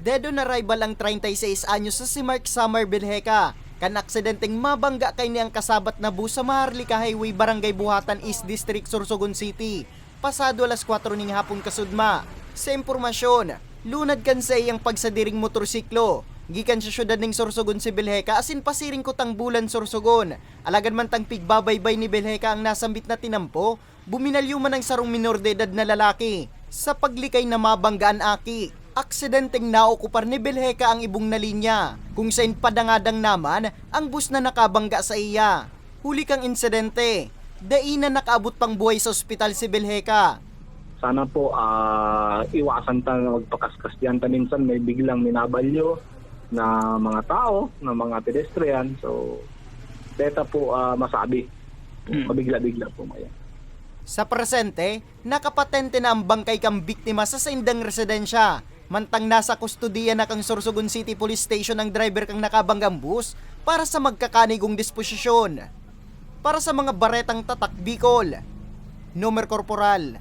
Dead on arrival ang 36 anyos sa si Mark Samar Belheca. Kan aksidenteng mabangga kay niyang kasabat na bus sa Maharlika Highway, Barangay Buhatan East District, Sorsogon City. Pasado alas 4 ning hapon kasudma. Sa impormasyon, lunad kan sa iyang pagsadiring motorsiklo. Gikan sa syudad ning Sorsogon si Belheca asin pasiring ko tang bulan Sorsogon. Alagan man tang pigbabaybay ni Belheca ang nasambit na tinampo, buminalyo man ang sarong minor de edad na lalaki. Sa paglikay na mabanggaan aki, aksidenteng naokupar ni Belheca ang ibong na linya, kung saan padangadang naman ang bus na nakabangga sa iya. Huli kang insidente, dainan nakaabot pang buhay sa ospital si Belheca. Sana po iwasan tayo na magpakaskas diyan. Minsan may biglang minabalyo na mga tao, na mga pedestrian. So, beta po masabi. Mabigla-bigla po maya. Sa presente, nakapatente na ang bangkay kang biktima sa saindang residensya. Mantang nasa kustudiya na kang Sorsogon City Police Station ang driver kang nakabanggang bus para sa magkakanigong disposisyon. Para sa mga baretang tatak Bicol, Nomer Corporal